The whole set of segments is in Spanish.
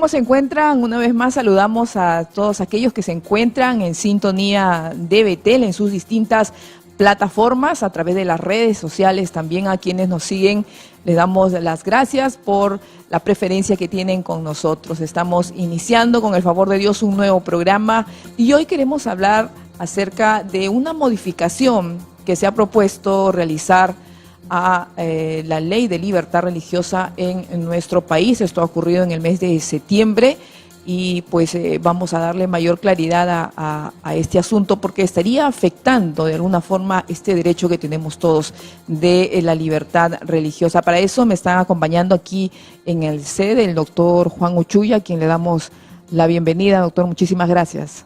¿Cómo se encuentran? Una vez más saludamos a todos aquellos que se encuentran en sintonía de Betel en sus distintas plataformas, a través de las redes sociales, también a quienes nos siguen. Les damos las gracias por la preferencia que tienen con nosotros. Estamos iniciando, con el favor de Dios, un nuevo programa y hoy queremos hablar acerca de una modificación que se ha propuesto realizar a la ley de libertad religiosa en nuestro país. Esto ha ocurrido en el mes de septiembre y pues vamos a darle mayor claridad a este asunto, porque estaría afectando de alguna forma este derecho que tenemos todos de la libertad religiosa. Para eso me están acompañando aquí en el sede el doctor Juan Uchuya, a quien le damos la bienvenida. Doctor, muchísimas gracias.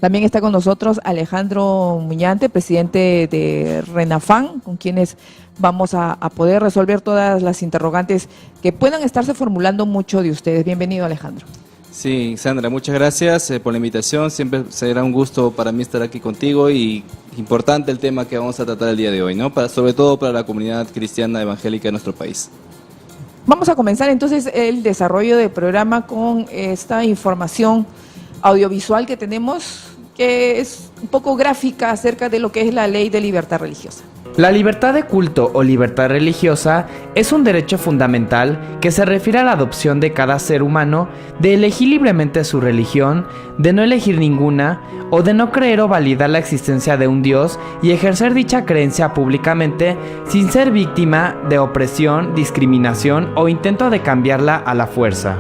También está con nosotros Alejandro Muñante, presidente de RENAFAN, con quienes vamos a poder resolver todas las interrogantes que puedan estarse formulando mucho de ustedes. Bienvenido, Alejandro. Sí, Sandra, muchas gracias por la invitación. Siempre será un gusto para mí estar aquí contigo y importante el tema que vamos a tratar el día de hoy, ¿no? Sobre todo para la comunidad cristiana evangélica de nuestro país. Vamos a comenzar entonces el desarrollo del programa con esta información audiovisual que tenemos, que es un poco gráfica acerca de lo que es la ley de libertad religiosa. La libertad de culto o libertad religiosa es un derecho fundamental que se refiere a la adopción de cada ser humano de elegir libremente su religión, de no elegir ninguna o de no creer o validar la existencia de un Dios y ejercer dicha creencia públicamente sin ser víctima de opresión, discriminación o intento de cambiarla a la fuerza.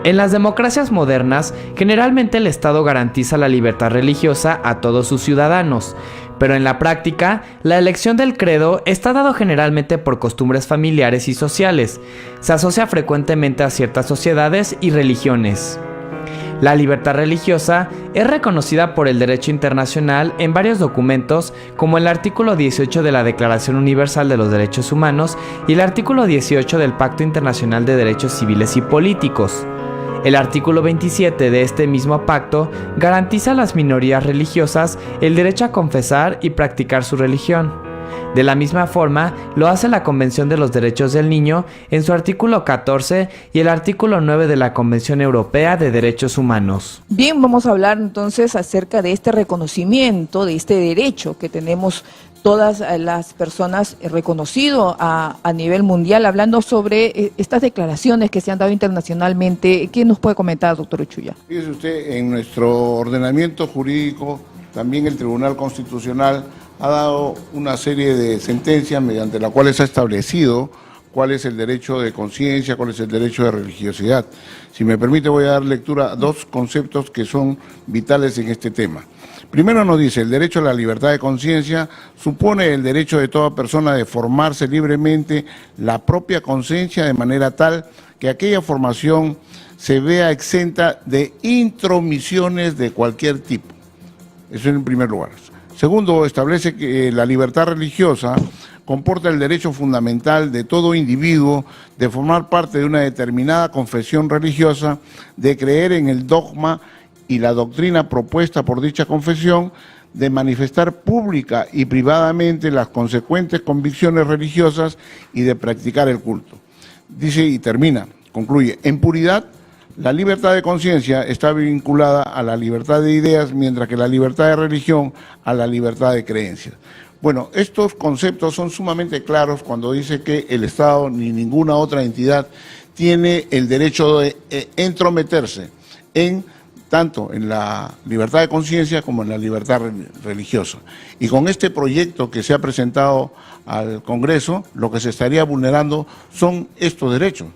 En las democracias modernas, generalmente el Estado garantiza la libertad religiosa a todos sus ciudadanos, pero en la práctica, la elección del credo está dado generalmente por costumbres familiares y sociales. Se asocia frecuentemente a ciertas sociedades y religiones. La libertad religiosa es reconocida por el derecho internacional en varios documentos, como el artículo 18 de la Declaración Universal de los Derechos Humanos y el artículo 18 del Pacto Internacional de Derechos Civiles y Políticos. El artículo 27 de este mismo pacto garantiza a las minorías religiosas el derecho a confesar y practicar su religión. De la misma forma, lo hace la Convención de los Derechos del Niño en su artículo 14 y el artículo 9 de la Convención Europea de Derechos Humanos. Bien, vamos a hablar entonces acerca de este reconocimiento, de este derecho que tenemos todas las personas reconocido a nivel mundial, hablando sobre estas declaraciones que se han dado internacionalmente. ¿Qué nos puede comentar, doctor Uchuya? Fíjese usted, en nuestro ordenamiento jurídico, también el Tribunal Constitucional ha dado una serie de sentencias mediante las cuales ha establecido cuál es el derecho de conciencia, cuál es el derecho de religiosidad. Si me permite, voy a dar lectura a dos conceptos que son vitales en este tema. Primero nos dice, el derecho a la libertad de conciencia supone el derecho de toda persona de formarse libremente la propia conciencia de manera tal que aquella formación se vea exenta de intromisiones de cualquier tipo. Eso en primer lugar. Segundo, establece que la libertad religiosa comporta el derecho fundamental de todo individuo de formar parte de una determinada confesión religiosa, de creer en el dogma y la doctrina propuesta por dicha confesión, de manifestar pública y privadamente las consecuentes convicciones religiosas y de practicar el culto. Dice y termina, concluye, en puridad, la libertad de conciencia está vinculada a la libertad de ideas, mientras que la libertad de religión a la libertad de creencias. Bueno, estos conceptos son sumamente claros cuando dice que el Estado ni ninguna otra entidad tiene el derecho de entrometerse tanto en la libertad de conciencia como en la libertad religiosa. Y con este proyecto que se ha presentado al Congreso, lo que se estaría vulnerando son estos derechos,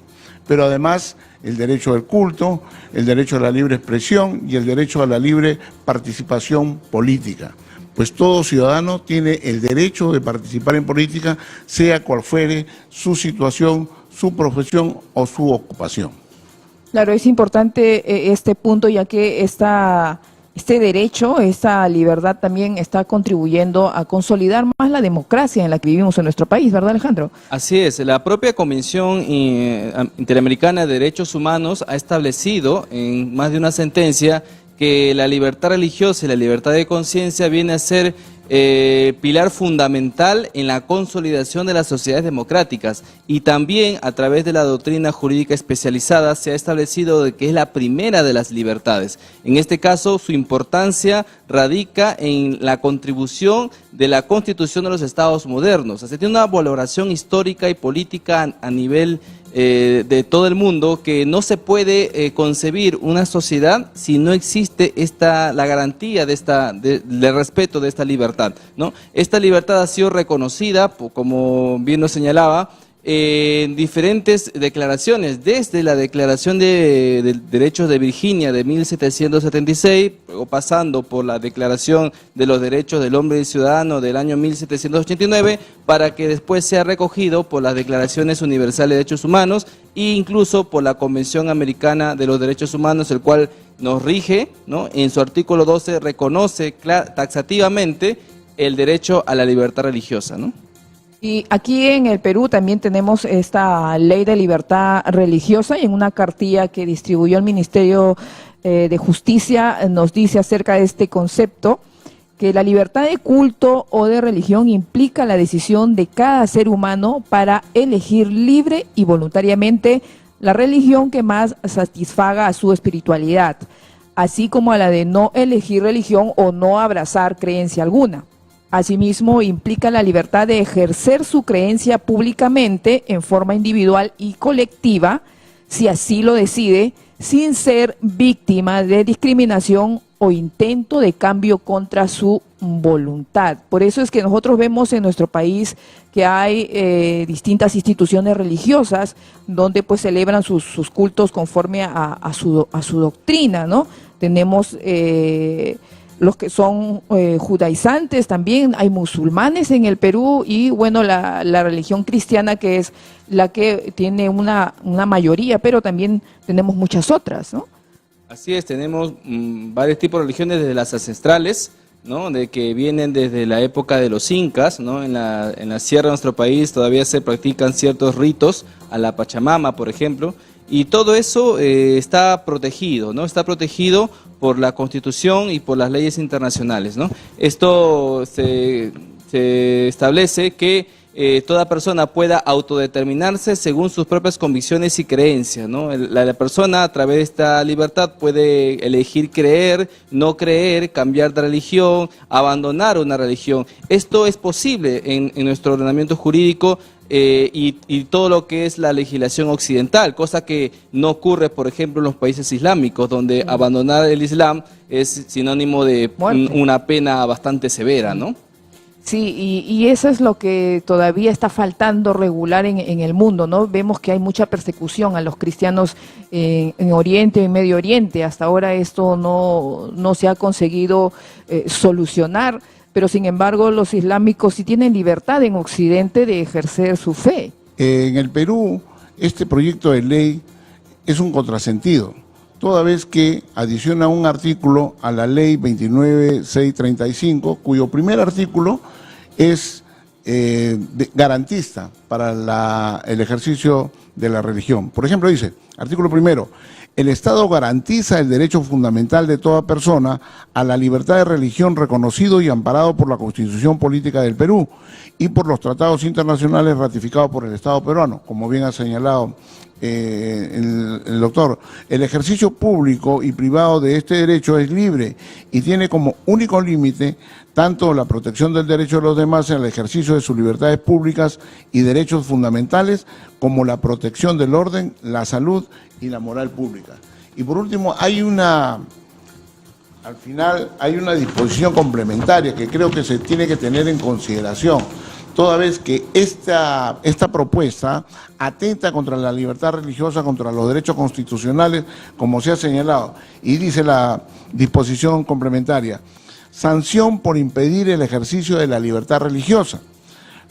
pero además el derecho del culto, el derecho a la libre expresión y el derecho a la libre participación política. Pues todo ciudadano tiene el derecho de participar en política, sea cual fuere su situación, su profesión o su ocupación. Claro, es importante este punto, ya que este derecho, esta libertad también está contribuyendo a consolidar más la democracia en la que vivimos en nuestro país, ¿verdad, Alejandro? Así es, la propia Convención Interamericana de Derechos Humanos ha establecido en más de una sentencia que la libertad religiosa y la libertad de conciencia viene a ser pilar fundamental en la consolidación de las sociedades democráticas, y también a través de la doctrina jurídica especializada se ha establecido de que es la primera de las libertades. En este caso, su importancia radica en la contribución de la Constitución de los Estados modernos. Se tiene una valoración histórica y política a nivel de todo el mundo, que no se puede concebir una sociedad si no existe la garantía del respeto de esta libertad, ¿no? Esta libertad ha sido reconocida, como bien nos señalaba, en diferentes declaraciones, desde la Declaración de Derechos de Virginia de 1776, o pasando por la Declaración de los Derechos del Hombre y Ciudadano del año 1789, para que después sea recogido por las Declaraciones Universales de Derechos Humanos e incluso por la Convención Americana de los Derechos Humanos, el cual nos rige, ¿no? En su artículo 12 reconoce taxativamente el derecho a la libertad religiosa, ¿no? Y aquí en el Perú también tenemos esta ley de libertad religiosa, y en una cartilla que distribuyó el Ministerio de Justicia nos dice acerca de este concepto que la libertad de culto o de religión implica la decisión de cada ser humano para elegir libre y voluntariamente la religión que más satisfaga a su espiritualidad, así como a la de no elegir religión o no abrazar creencia alguna. Asimismo, implica la libertad de ejercer su creencia públicamente en forma individual y colectiva, si así lo decide, sin ser víctima de discriminación o intento de cambio contra su voluntad. Por eso es que nosotros vemos en nuestro país que hay distintas instituciones religiosas donde pues celebran sus cultos conforme a su doctrina, ¿no? Tenemos los que son judaizantes, también hay musulmanes en el Perú, y bueno, la religión cristiana, que es la que tiene una mayoría, pero también tenemos muchas otras, ¿no? Así es, tenemos varios tipos de religiones, desde las ancestrales, ¿no? De que vienen desde la época de los incas, ¿no? En la sierra de nuestro país todavía se practican ciertos ritos a la Pachamama, por ejemplo, y todo eso está protegido, ¿no? Está protegido por la Constitución y por las leyes internacionales, ¿no? Esto se establece que toda persona pueda autodeterminarse según sus propias convicciones y creencias, ¿no? La persona, a través de esta libertad, puede elegir creer, no creer, cambiar de religión, abandonar una religión. Esto es posible en nuestro ordenamiento jurídico y todo lo que es la legislación occidental, cosa que no ocurre, por ejemplo, en los países islámicos, donde abandonar el Islam es sinónimo de una pena bastante severa, ¿no? Sí, y eso es lo que todavía está faltando regular en el mundo, ¿no? Vemos que hay mucha persecución a los cristianos en Oriente y Medio Oriente. Hasta ahora esto no se ha conseguido solucionar, pero sin embargo los islámicos sí tienen libertad en Occidente de ejercer su fe. En el Perú, este proyecto de ley es un contrasentido, toda vez que adiciona un artículo a la ley 29.635, cuyo primer artículo es garantista para el ejercicio de la religión. Por ejemplo, dice, artículo primero, el Estado garantiza el derecho fundamental de toda persona a la libertad de religión, reconocido y amparado por la Constitución Política del Perú y por los tratados internacionales ratificados por el Estado peruano, como bien ha señalado el doctor. El ejercicio público y privado de este derecho es libre y tiene como único límite tanto la protección del derecho de los demás en el ejercicio de sus libertades públicas y derechos fundamentales, como la protección del orden, la salud y la moral pública. Y por último, al final hay una disposición complementaria que creo que se tiene que tener en consideración, toda vez que esta propuesta atenta contra la libertad religiosa, contra los derechos constitucionales, como se ha señalado, y dice la disposición complementaria: sanción por impedir el ejercicio de la libertad religiosa.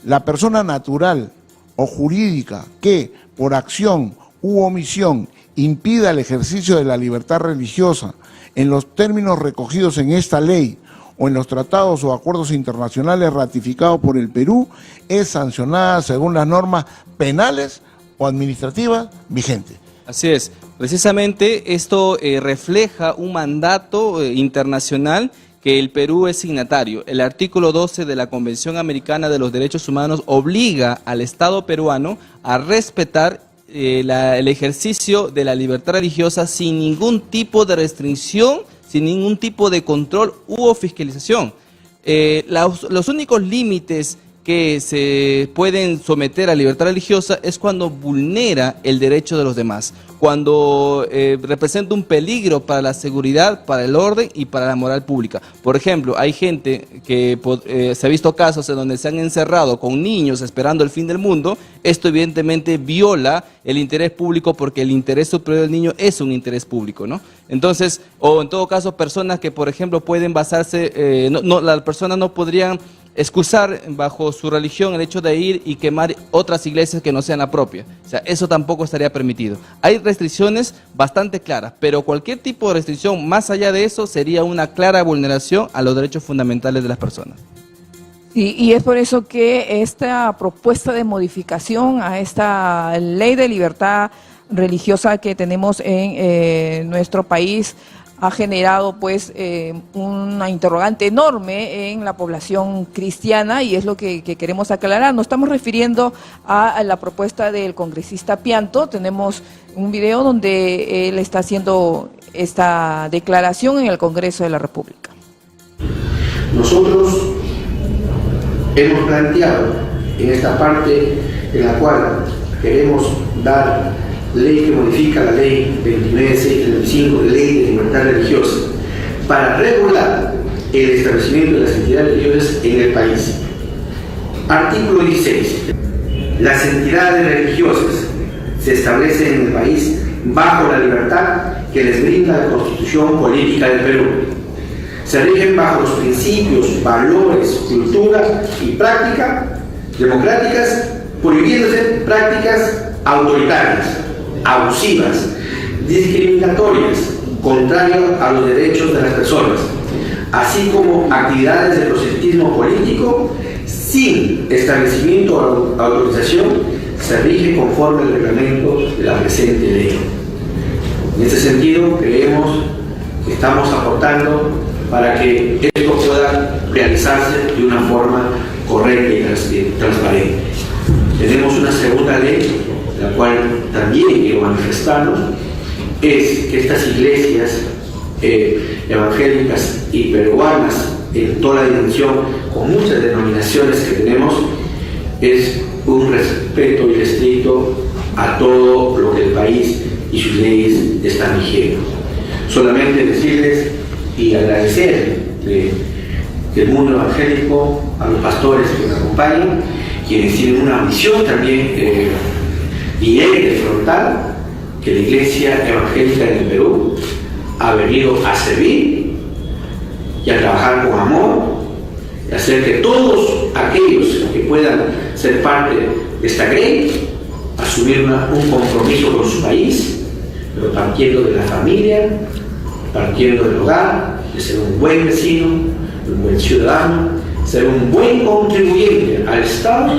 La persona natural o jurídica que, por acción u omisión, impida el ejercicio de la libertad religiosa en los términos recogidos en esta ley o en los tratados o acuerdos internacionales ratificados por el Perú, es sancionada según las normas penales o administrativas vigentes. Así es. Precisamente esto refleja un mandato internacional que el Perú es signatario. El artículo 12 de la Convención Americana de los Derechos Humanos obliga al Estado peruano a respetar el ejercicio de la libertad religiosa sin ningún tipo de restricción, sin ningún tipo de control u fiscalización. Los únicos límites que se pueden someter a libertad religiosa es cuando vulnera el derecho de los demás, cuando representa un peligro para la seguridad, para el orden y para la moral pública. Por ejemplo, hay gente que se ha visto casos en donde se han encerrado con niños esperando el fin del mundo. Esto evidentemente viola el interés público, porque el interés superior del niño es un interés público, ¿no? Entonces, o en todo caso, personas que, por ejemplo, pueden basarse, las personas no podrían excusar bajo su religión el hecho de ir y quemar otras iglesias que no sean la propia. O sea, eso tampoco estaría permitido. Hay restricciones bastante claras, pero cualquier tipo de restricción más allá de eso sería una clara vulneración a los derechos fundamentales de las personas. Y es por eso que esta propuesta de modificación a esta ley de libertad religiosa que tenemos en nuestro país ha generado pues una interrogante enorme en la población cristiana, y es lo que queremos aclarar. Nos estamos refiriendo a la propuesta del congresista Pianto. Tenemos un video donde él está haciendo esta declaración en el Congreso de la República. Nosotros hemos planteado en esta parte en la cual queremos dar ley que modifica la ley 29.635, ley de libertad religiosa, para regular el establecimiento de las entidades religiosas en el país. Artículo 16. Las entidades religiosas se establecen en el país bajo la libertad que les brinda la Constitución Política del Perú. Se rigen bajo los principios, valores, cultura y práctica democráticas, prohibiéndose prácticas autoritarias, abusivas, discriminatorias, contrarias a los derechos de las personas, así como actividades de proselitismo político sin establecimiento o autorización, se rige conforme al reglamento de la presente ley. En este sentido, creemos que estamos aportando para que esto pueda realizarse de una forma correcta y transparente. Tenemos una segunda ley, la cual también quiero manifestarnos, es que estas iglesias evangélicas y peruanas en toda la dimensión, con muchas denominaciones que tenemos, es un respeto irrestricto a todo lo que el país y sus leyes están rigiendo. Solamente decirles y agradecer del mundo evangélico a los pastores que me acompañan, quienes tienen una misión también directa y frontal, que la Iglesia Evangélica en el Perú ha venido a servir y a trabajar con amor, y hacer que todos aquellos que puedan ser parte de esta grey asumir un compromiso con su país, pero partiendo de la familia, partiendo del hogar, de ser un buen vecino, un buen ciudadano, ser un buen contribuyente al Estado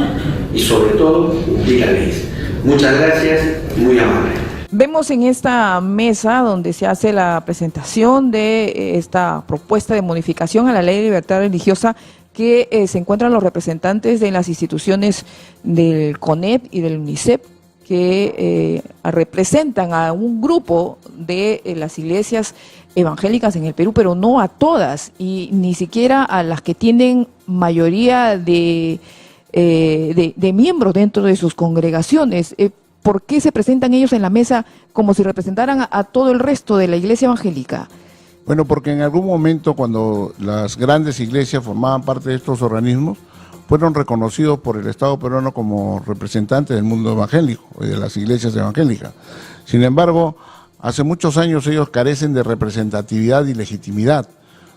y sobre todo cumplir la ley. Muchas gracias, muy amable. Vemos en esta mesa donde se hace la presentación de esta propuesta de modificación a la Ley de Libertad Religiosa que se encuentran los representantes de las instituciones del CONEP y del UNICEP, que representan a un grupo de las iglesias evangélicas en el Perú, pero no a todas, y ni siquiera a las que tienen mayoría de miembros dentro de sus congregaciones. ¿Por qué se presentan ellos en la mesa como si representaran a todo el resto de la iglesia evangélica? Bueno, porque en algún momento, cuando las grandes iglesias formaban parte de estos organismos, fueron reconocidos por el Estado peruano como representantes del mundo evangélico y de las iglesias evangélicas. Sin embargo, hace muchos años ellos carecen de representatividad y legitimidad,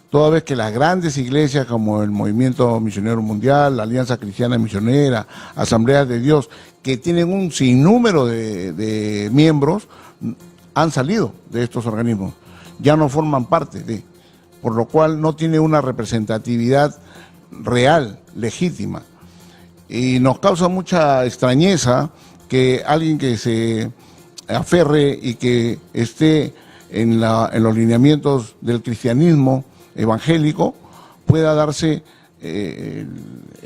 toda vez que las grandes iglesias como el Movimiento Misionero Mundial, la Alianza Cristiana Misionera, Asambleas de Dios, que tienen un sinnúmero de miembros, han salido de estos organismos, ya no forman parte de, por lo cual no tiene una representatividad real, legítima. Y nos causa mucha extrañeza que alguien que se aferre y que esté en los lineamientos del cristianismo evangélico, pueda darse el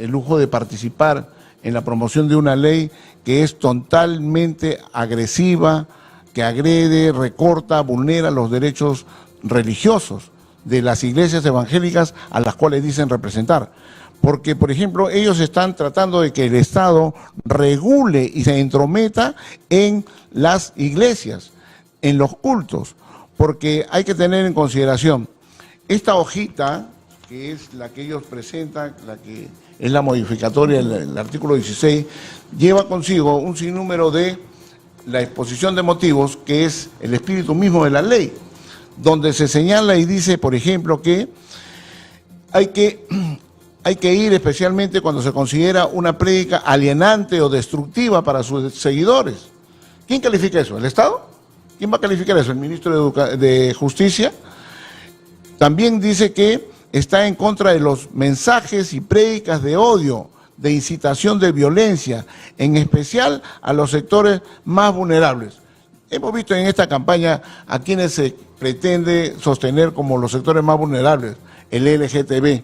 lujo de participar en la promoción de una ley que es totalmente agresiva, que agrede, recorta, vulnera los derechos religiosos de las iglesias evangélicas a las cuales dicen representar. Porque, por ejemplo, ellos están tratando de que el Estado regule y se entrometa en las iglesias, en los cultos, porque hay que tener en consideración esta hojita, que es la que ellos presentan, la que es la modificatoria del artículo 16, lleva consigo un sinnúmero de la exposición de motivos, que es el espíritu mismo de la ley, donde se señala y dice, por ejemplo, que hay que ir especialmente cuando se considera una prédica alienante o destructiva para sus seguidores. ¿Quién califica eso? ¿El Estado? ¿Quién va a calificar eso? ¿El ministro de Justicia? También dice que está en contra de los mensajes y prédicas de odio, de incitación de violencia, en especial a los sectores más vulnerables. Hemos visto en esta campaña a quienes se pretende sostener como los sectores más vulnerables, el LGTB,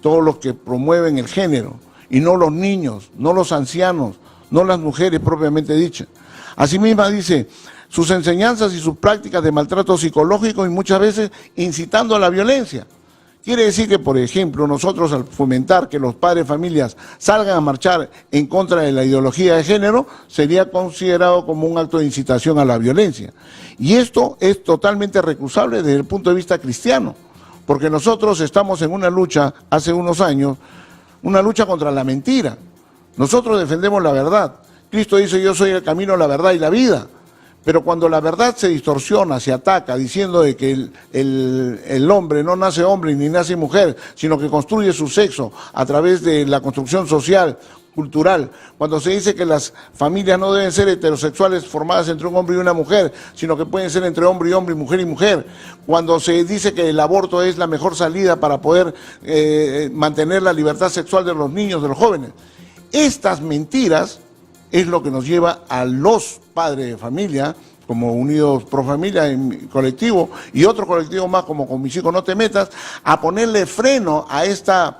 todos los que promueven el género, y no los niños, no los ancianos, no las mujeres propiamente dichas. Asimismo dice, sus enseñanzas y sus prácticas de maltrato psicológico y muchas veces incitando a la violencia. Quiere decir que, por ejemplo, nosotros al fomentar que los padres de familias salgan a marchar en contra de la ideología de género, sería considerado como un acto de incitación a la violencia. Y esto es totalmente recusable desde el punto de vista cristiano, porque nosotros estamos en una lucha, hace unos años, una lucha contra la mentira. Nosotros defendemos la verdad. Cristo dice, yo soy el camino, la verdad y la vida. Pero cuando la verdad se distorsiona, se ataca, diciendo de que el hombre no nace hombre ni nace mujer, sino que construye su sexo a través de la construcción social, cultural, cuando se dice que las familias no deben ser heterosexuales formadas entre un hombre y una mujer, sino que pueden ser entre hombre y mujer y mujer, cuando se dice que el aborto es la mejor salida para poder mantener la libertad sexual de los niños, de los jóvenes. Estas mentiras es lo que nos lleva a los padres de familia, como Unidos Pro Familia en colectivo, y otro colectivo más como Con Mis Hijos No Te Metas, a ponerle freno a esta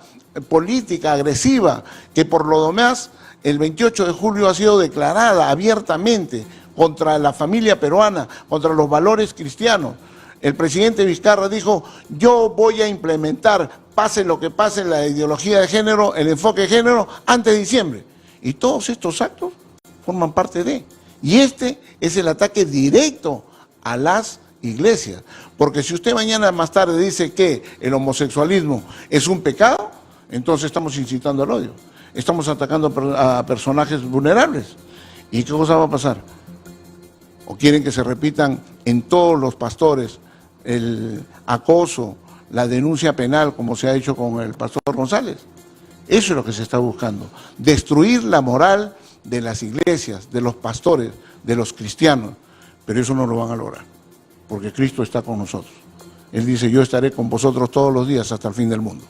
política agresiva que por lo demás el 28 de julio ha sido declarada abiertamente contra la familia peruana, contra los valores cristianos. El presidente Vizcarra dijo, yo voy a implementar, pase lo que pase, la ideología de género, el enfoque de género, antes de diciembre. Y todos estos actos forman parte de. Y este es el ataque directo a las iglesias. Porque si usted mañana más tarde dice que el homosexualismo es un pecado, entonces estamos incitando al odio. Estamos atacando a personajes vulnerables. ¿Y qué cosa va a pasar? ¿O quieren que se repitan en todos los pastores el acoso, la denuncia penal, como se ha hecho con el pastor González? Eso es lo que se está buscando. Destruir la moral de las iglesias, de los pastores, de los cristianos. Pero eso no lo van a lograr, porque Cristo está con nosotros. Él dice, yo estaré con vosotros todos los días hasta el fin del mundo.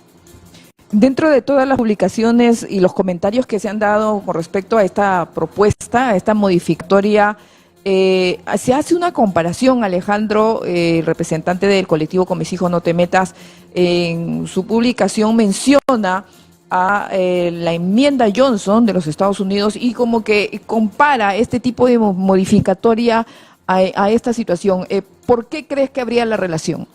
Dentro de todas las publicaciones y los comentarios que se han dado con respecto a esta propuesta, a esta modificatoria, se hace una comparación, Alejandro, representante del colectivo Con Mis Hijos No Te Metas, en su publicación menciona a la enmienda Johnson de los Estados Unidos y como que compara este tipo de modificatoria a esta situación. ¿Por qué crees que habría la relación?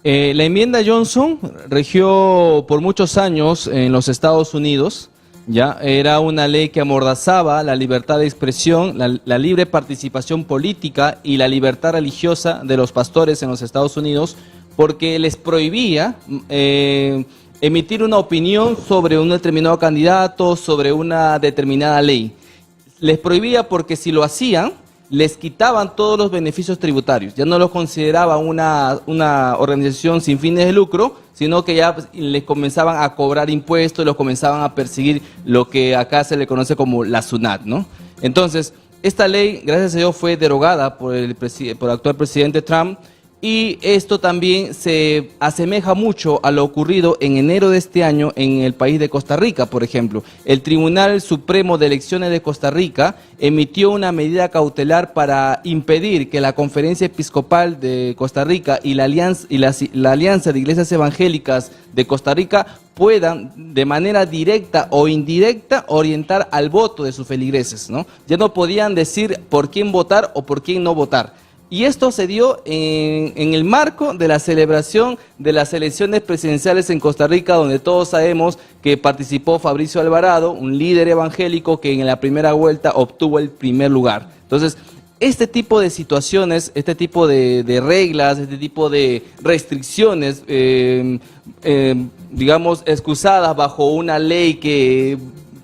La enmienda Johnson regió por muchos años en los Estados Unidos. Ya era una ley que amordazaba la libertad de expresión, la libre participación política y la libertad religiosa de los pastores en los Estados Unidos, porque les prohibía emitir una opinión sobre un determinado candidato, sobre una determinada ley. Les prohibía porque si lo hacían, les quitaban todos los beneficios tributarios. Ya no los consideraba una organización sin fines de lucro, sino que ya les comenzaban a cobrar impuestos, los comenzaban a perseguir, lo que acá se le conoce como la SUNAT, ¿no? Entonces, esta ley, gracias a Dios, fue derogada por el actual presidente Trump, Y esto también se asemeja mucho a lo ocurrido en enero de este año en el país de Costa Rica, por ejemplo. El Tribunal Supremo de Elecciones de Costa Rica emitió una medida cautelar para impedir que la Conferencia Episcopal de Costa Rica y la Alianza de Iglesias Evangélicas de Costa Rica puedan de manera directa o indirecta orientar al voto de sus feligreses, ¿no? Ya no podían decir por quién votar o por quién no votar. Y esto se dio en el marco de la celebración de las elecciones presidenciales en Costa Rica, donde todos sabemos que participó Fabricio Alvarado, un líder evangélico que en la primera vuelta obtuvo el primer lugar. Entonces, este tipo de situaciones, este tipo de reglas, este tipo de restricciones, digamos, excusadas bajo una ley que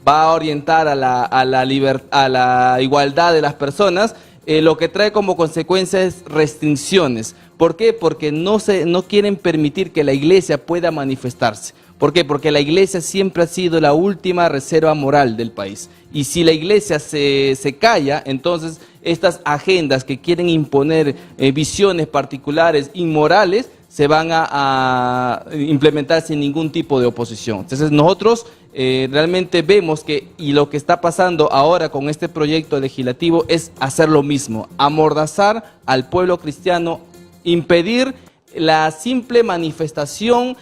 va a orientar a la igualdad de las personas, lo que trae como consecuencia es restricciones. ¿Por qué? Porque no quieren permitir que la iglesia pueda manifestarse. ¿Por qué? Porque la iglesia siempre ha sido la última reserva moral del país. Y si la iglesia se calla, entonces estas agendas que quieren imponer visiones particulares inmorales se van a implementar sin ningún tipo de oposición. Entonces nosotros realmente vemos que, y lo que está pasando ahora con este proyecto legislativo es hacer lo mismo, amordazar al pueblo cristiano, impedir la simple manifestación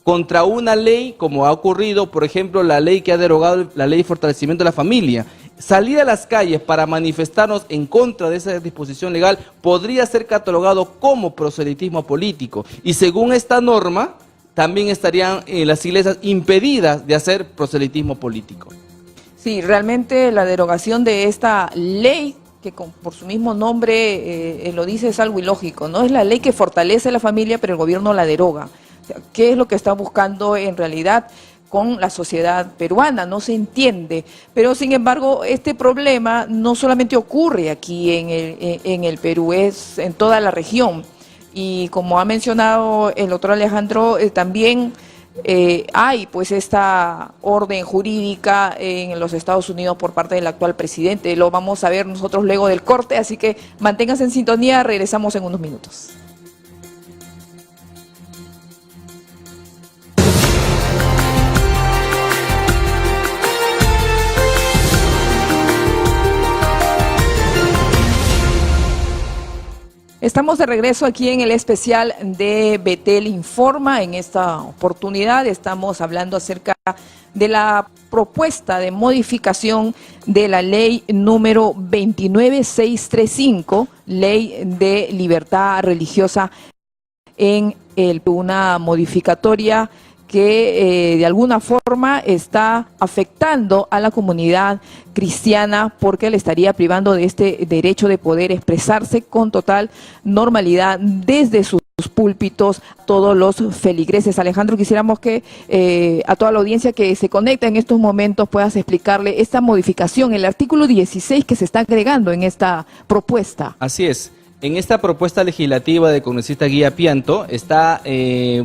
contra una ley, como ha ocurrido, por ejemplo, la ley que ha derogado la ley de fortalecimiento de la familia. Salir a las calles para manifestarnos en contra de esa disposición legal podría ser catalogado como proselitismo político. Y según esta norma, también estarían las iglesias impedidas de hacer proselitismo político. Sí, realmente la derogación de esta ley, que por su mismo nombre lo dice, es algo ilógico, ¿no? Es la ley que fortalece la familia, pero el gobierno la deroga. O sea, ¿qué es lo que está buscando en realidad con la sociedad peruana? No se entiende, pero sin embargo este problema no solamente ocurre aquí en el Perú, es en toda la región, y como ha mencionado el doctor Alejandro, también hay pues esta orden jurídica en los Estados Unidos por parte del actual presidente. Lo vamos a ver nosotros luego del corte, así que manténganse en sintonía, regresamos en unos minutos. Estamos de regreso aquí en el especial de Betel Informa. En esta oportunidad estamos hablando acerca de la propuesta de modificación de la ley número 29635, ley de libertad religiosa en el Perú, una modificatoria que de alguna forma está afectando a la comunidad cristiana porque le estaría privando de este derecho de poder expresarse con total normalidad desde sus púlpitos todos los feligreses. Alejandro, quisiéramos que a toda la audiencia que se conecta en estos momentos puedas explicarle esta modificación, el artículo 16 que se está agregando en esta propuesta. Así es. En esta propuesta legislativa de congresista Guía Pianto está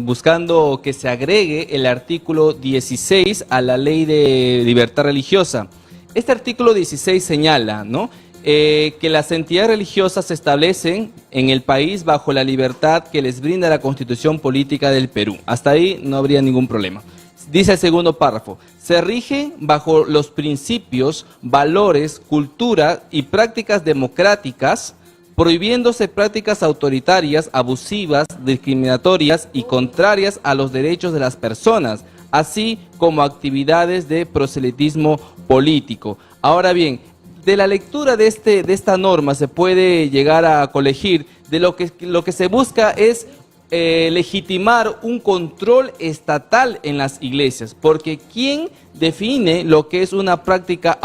buscando que se agregue el artículo 16 a la ley de libertad religiosa. Este artículo 16 señala, ¿no?, que las entidades religiosas se establecen en el país bajo la libertad que les brinda la Constitución Política del Perú. Hasta ahí no habría ningún problema. Dice el segundo párrafo, se rige bajo los principios, valores, cultura y prácticas democráticas, prohibiéndose prácticas autoritarias, abusivas, discriminatorias y contrarias a los derechos de las personas, así como actividades de proselitismo político. Ahora bien, de la lectura de esta norma se puede llegar a colegir de lo que se busca es legitimar un control estatal en las iglesias, porque ¿quién define lo que es una práctica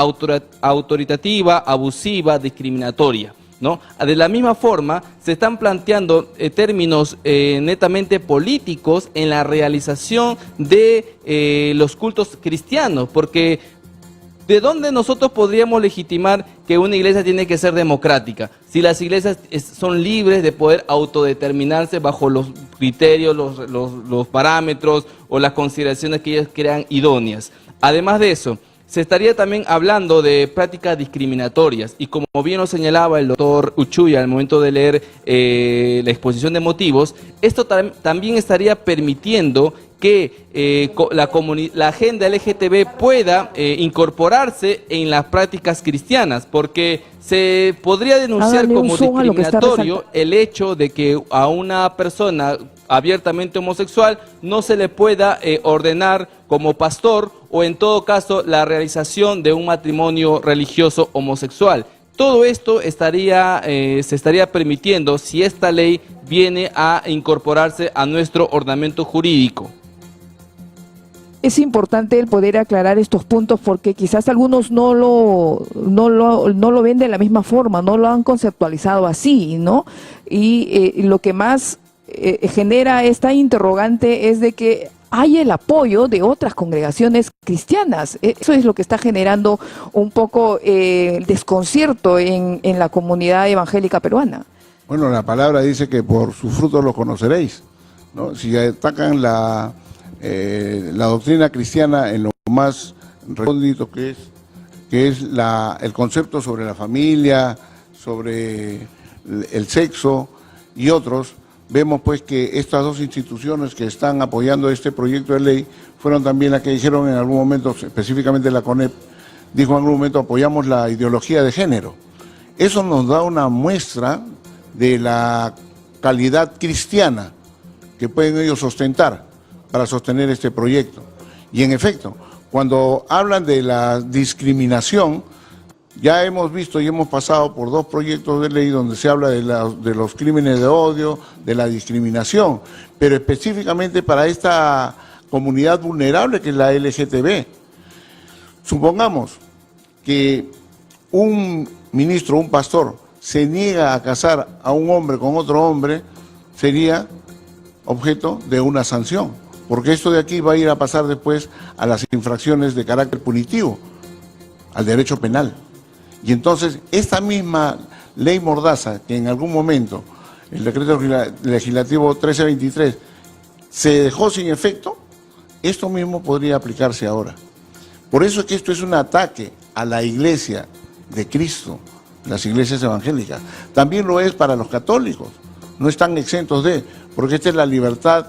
autoritativa, abusiva, discriminatoria? ¿No? De la misma forma, se están planteando términos netamente políticos en la realización de los cultos cristianos, porque ¿de dónde nosotros podríamos legitimar que una iglesia tiene que ser democrática? Si las iglesias son libres de poder autodeterminarse bajo los criterios, los parámetros o las consideraciones que ellas crean idóneas. Además de eso, se estaría también hablando de prácticas discriminatorias y como bien lo señalaba el doctor Uchuya al momento de leer la exposición de motivos, esto también estaría permitiendo que la agenda LGTB pueda incorporarse en las prácticas cristianas, porque se podría denunciar como discriminatorio el hecho de que a una persona abiertamente homosexual no se le pueda ordenar como pastor o en todo caso la realización de un matrimonio religioso homosexual. Todo esto se estaría permitiendo si esta ley viene a incorporarse a nuestro ordenamiento jurídico. Es importante el poder aclarar estos puntos porque quizás algunos no lo ven de la misma forma, no lo han conceptualizado así, ¿no? Y lo que más genera esta interrogante es de que hay el apoyo de otras congregaciones cristianas. Eso es lo que está generando un poco el desconcierto en la comunidad evangélica peruana. Bueno, la palabra dice que por sus frutos los conoceréis, ¿no? Si atacan la doctrina cristiana en lo más recóndito que es el concepto sobre la familia, sobre el sexo y otros, vemos pues que estas dos instituciones que están apoyando este proyecto de ley fueron también las que dijeron en algún momento, específicamente la CONEP, dijo en algún momento apoyamos la ideología de género. Eso nos da una muestra de la calidad cristiana que pueden ellos sostener para sostener este proyecto. Y en efecto, cuando hablan de la discriminación, ya hemos visto y hemos pasado por dos proyectos de ley donde se habla de los crímenes de odio, de la discriminación, pero específicamente para esta comunidad vulnerable que es la LGTB. Supongamos que un ministro, un pastor, se niega a casar a un hombre con otro hombre, sería objeto de una sanción, porque esto de aquí va a ir a pasar después a las infracciones de carácter punitivo, al derecho penal. Y entonces, esta misma ley mordaza, que en algún momento, el decreto legislativo 1323, se dejó sin efecto, esto mismo podría aplicarse ahora. Por eso es que esto es un ataque a la iglesia de Cristo, las iglesias evangélicas. También lo es para los católicos, no están exentos porque esta es la libertad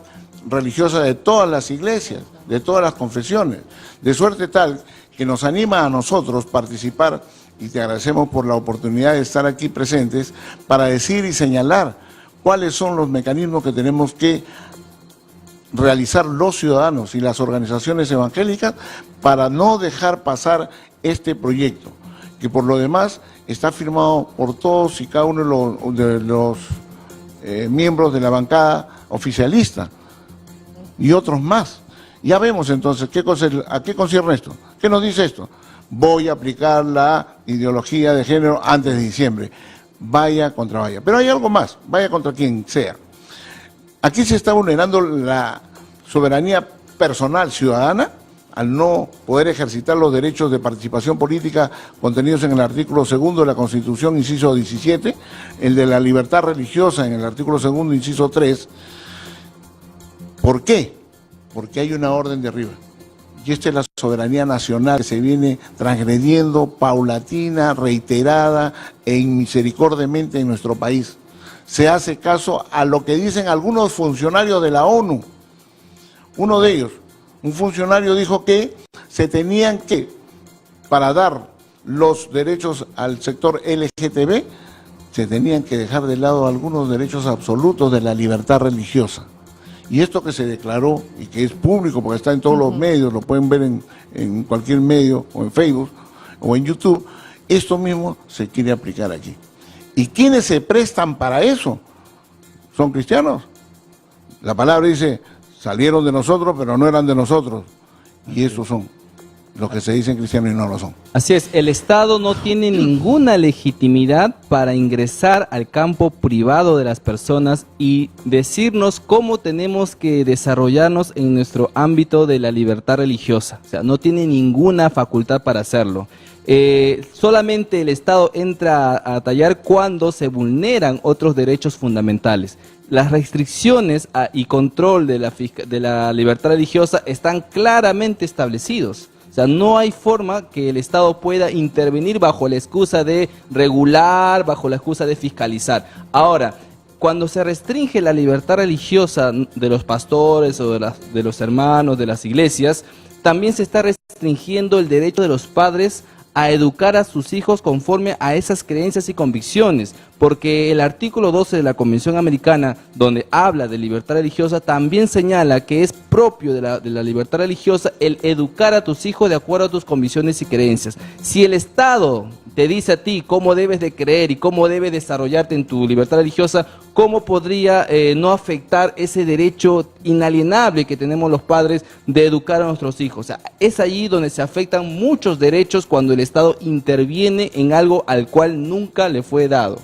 religiosa de todas las iglesias, de todas las confesiones, de suerte tal que nos anima a nosotros participar, y te agradecemos por la oportunidad de estar aquí presentes, para decir y señalar cuáles son los mecanismos que tenemos que realizar los ciudadanos y las organizaciones evangélicas para no dejar pasar este proyecto, que por lo demás está firmado por todos y cada uno de los miembros de la bancada oficialista y otros más. Ya vemos entonces a qué concierne esto. ¿Qué nos dice esto? Voy a aplicar la ideología de género antes de diciembre. Vaya contra vaya. Pero hay algo más, vaya contra quien sea. Aquí se está vulnerando la soberanía personal ciudadana al no poder ejercitar los derechos de participación política contenidos en el artículo 2 de la Constitución, inciso 17, el de la libertad religiosa en el artículo 2, inciso 3. ¿Por qué? Porque hay una orden de arriba. Y esta es la soberanía nacional que se viene transgrediendo paulatina, reiterada e inmisericordiamente en nuestro país. Se hace caso a lo que dicen algunos funcionarios de la ONU. Uno de ellos, un funcionario, dijo que se tenían que, para dar los derechos al sector LGTB, se tenían que dejar de lado algunos derechos absolutos de la libertad religiosa. Y esto que se declaró y que es público porque está en todos los medios, lo pueden ver en cualquier medio o en Facebook o en YouTube, esto mismo se quiere aplicar aquí. ¿Y quiénes se prestan para eso? Son cristianos. La palabra dice, salieron de nosotros pero no eran de nosotros. Y esos son los que se dicen cristianos y no lo son. Así es, el Estado no tiene ninguna legitimidad para ingresar al campo privado de las personas y decirnos cómo tenemos que desarrollarnos en nuestro ámbito de la libertad religiosa. O sea, no tiene ninguna facultad para hacerlo. Solamente el Estado entra a tallar cuando se vulneran otros derechos fundamentales. Las restricciones y control de la libertad religiosa están claramente establecidos. O sea, no hay forma que el Estado pueda intervenir bajo la excusa de regular, bajo la excusa de fiscalizar. Ahora, cuando se restringe la libertad religiosa de los pastores o de los hermanos, de las iglesias, también se está restringiendo el derecho de los padres a educar a sus hijos conforme a esas creencias y convicciones, porque el artículo 12 de la Convención Americana, donde habla de libertad religiosa, también señala que es propio de la libertad religiosa el educar a tus hijos de acuerdo a tus convicciones y creencias. Si el Estado te dice a ti cómo debes de creer y cómo debes desarrollarte en tu libertad religiosa, ¿cómo podría no afectar ese derecho inalienable que tenemos los padres de educar a nuestros hijos? O sea, es allí donde se afectan muchos derechos cuando el Estado interviene en algo al cual nunca le fue dado.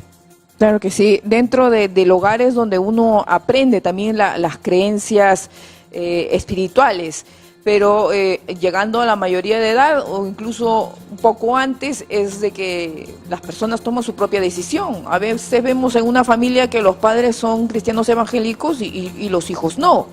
Claro que sí, dentro del hogar es donde uno aprende también las creencias espirituales, pero llegando a la mayoría de edad o incluso un poco antes es de que las personas toman su propia decisión. A veces vemos en una familia que los padres son cristianos evangélicos y los hijos no.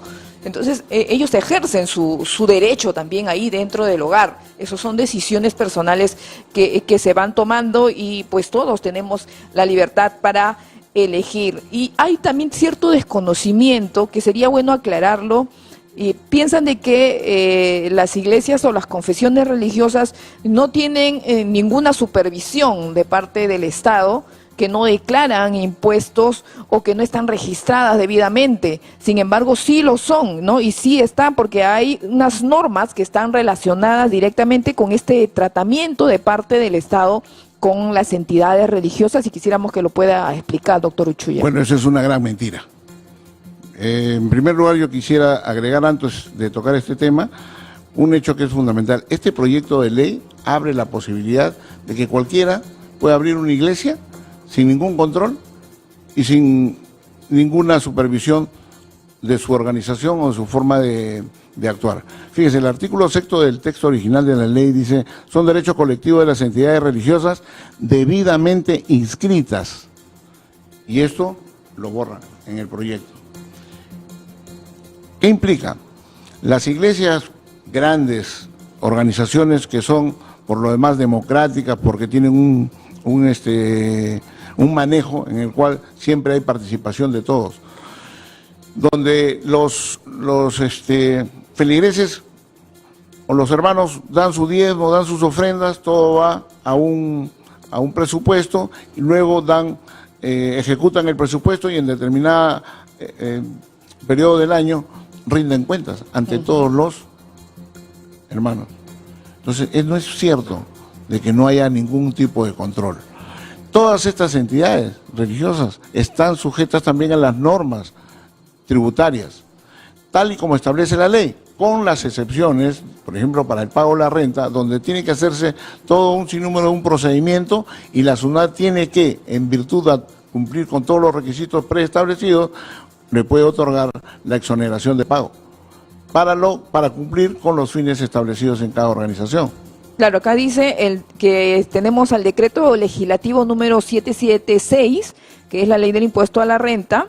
Entonces ellos ejercen su derecho también ahí dentro del hogar. Esas son decisiones personales que se van tomando y pues todos tenemos la libertad para elegir. Y hay también cierto desconocimiento que sería bueno aclararlo. Y piensan de que las iglesias o las confesiones religiosas no tienen ninguna supervisión de parte del Estado, que no declaran impuestos o que no están registradas debidamente. Sin embargo, sí lo son, ¿no? Y sí están porque hay unas normas que están relacionadas directamente con este tratamiento de parte del Estado con las entidades religiosas, y quisiéramos que lo pueda explicar, doctor Uchuya. Bueno, eso es una gran mentira. En primer lugar, yo quisiera agregar, antes de tocar este tema, un hecho que es fundamental. Este proyecto de ley abre la posibilidad de que cualquiera pueda abrir una iglesia sin ningún control y sin ninguna supervisión de su organización o de su forma de actuar. Fíjese, el artículo 6º del texto original de la ley dice: son derechos colectivos de las entidades religiosas debidamente inscritas. Y esto lo borran en el proyecto. ¿Qué implica? Las iglesias grandes, organizaciones que son por lo demás democráticas, porque tienen un manejo en el cual siempre hay participación de todos, donde los feligreses o los hermanos dan su diezmo, dan sus ofrendas, todo va a un presupuesto y luego ejecutan el presupuesto y en determinada periodo del año rinden cuentas ante todos los hermanos. Entonces, no es cierto de que no haya ningún tipo de control. Todas estas entidades religiosas están sujetas también a las normas tributarias, tal y como establece la ley, con las excepciones, por ejemplo, para el pago de la renta, donde tiene que hacerse todo un sinnúmero de un procedimiento y la SUNAT tiene que, en virtud de cumplir con todos los requisitos preestablecidos, le puede otorgar la exoneración de pago para cumplir con los fines establecidos en cada organización. Claro, acá dice que tenemos al decreto legislativo número 776, que es la ley del impuesto a la renta,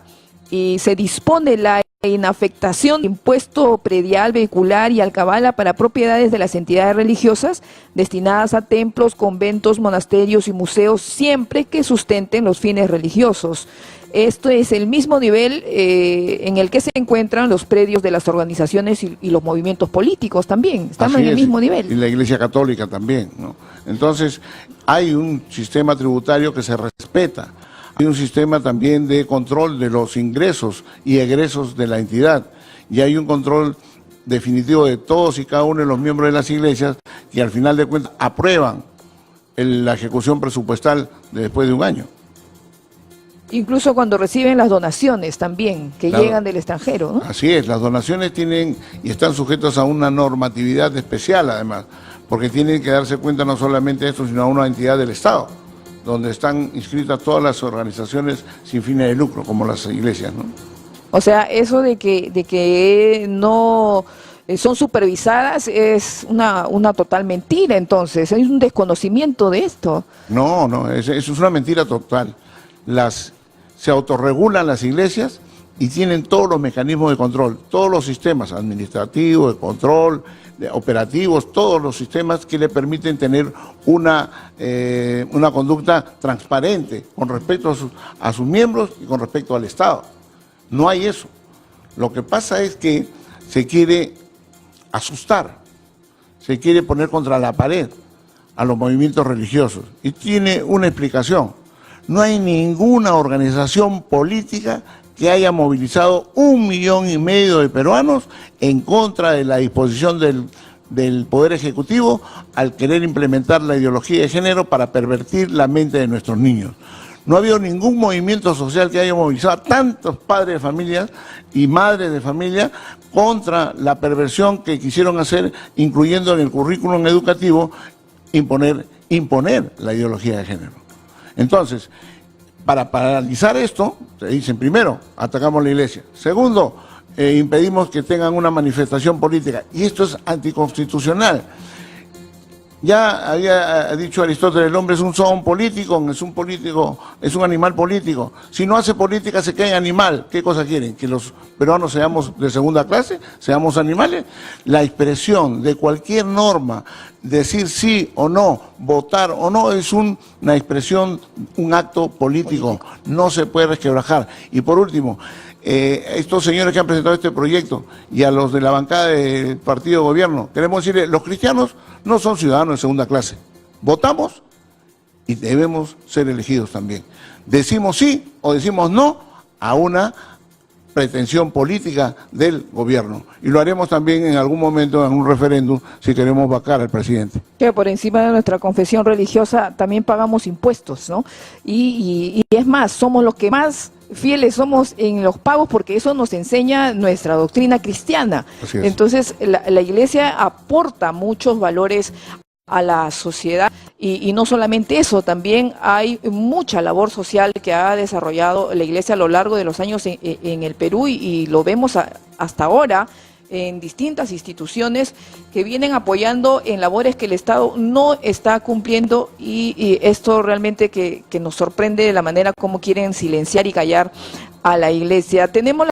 y se dispone la inafectación de impuesto predial, vehicular y alcabala para propiedades de las entidades religiosas destinadas a templos, conventos, monasterios y museos, siempre que sustenten los fines religiosos. Esto es el mismo nivel en el que se encuentran los predios de las organizaciones y los movimientos políticos también. Estamos en el mismo nivel. Y la Iglesia Católica también, ¿no? Entonces, hay un sistema tributario que se respeta. Hay un sistema también de control de los ingresos y egresos de la entidad. Y hay un control definitivo de todos y cada uno de los miembros de las iglesias que al final de cuentas aprueban la ejecución presupuestal después de un año. Incluso cuando reciben las donaciones también, que claro, llegan del extranjero, ¿no? Así es, las donaciones tienen y están sujetas a una normatividad especial además, porque tienen que darse cuenta no solamente de esto, sino a una entidad del Estado, donde están inscritas todas las organizaciones sin fines de lucro, como las iglesias, ¿no? O sea, eso de que no son supervisadas es una total mentira, entonces, hay un desconocimiento de esto. No, eso es una mentira total. Se autorregulan las iglesias y tienen todos los mecanismos de control, todos los sistemas administrativos, de control, operativos, todos los sistemas que le permiten tener una conducta transparente con respecto a sus miembros y con respecto al Estado. No hay eso. Lo que pasa es que se quiere asustar, se quiere poner contra la pared a los movimientos religiosos. Y tiene una explicación. No hay ninguna organización política que haya movilizado 1,5 millones de peruanos en contra de la disposición del Poder Ejecutivo al querer implementar la ideología de género para pervertir la mente de nuestros niños. No ha habido ningún movimiento social que haya movilizado a tantos padres de familias y madres de familia contra la perversión que quisieron hacer, incluyendo en el currículum educativo, imponer la ideología de género. Entonces, para paralizar esto, se dicen, primero, atacamos la iglesia. Segundo, impedimos que tengan una manifestación política. Y esto es anticonstitucional. Ya había dicho Aristóteles, el hombre es un zoon político, es un animal político. Si no hace política se queda en animal. ¿Qué cosa quieren? ¿Que los peruanos seamos de segunda clase? ¿Seamos animales? La expresión de cualquier norma, decir sí o no, votar o no, es una expresión, un acto político. No se puede resquebrajar. Y por último, estos señores que han presentado este proyecto y a los de la bancada del partido de gobierno, queremos decirle, los cristianos no son ciudadanos de segunda clase. Votamos y debemos ser elegidos también. Decimos sí o decimos no a una pretensión política del gobierno. Y lo haremos también en algún momento en un referéndum si queremos vacar al presidente. Que por encima de nuestra confesión religiosa también pagamos impuestos, ¿no? Y es más, somos los que más fieles somos en los pagos porque eso nos enseña nuestra doctrina cristiana. Así es. Entonces la iglesia aporta muchos valores a la sociedad y no solamente eso, también hay mucha labor social que ha desarrollado la iglesia a lo largo de los años en el Perú y lo vemos hasta ahora en distintas instituciones que vienen apoyando en labores que el Estado no está cumpliendo y esto realmente que nos sorprende de la manera como quieren silenciar y callar a la iglesia. Tenemos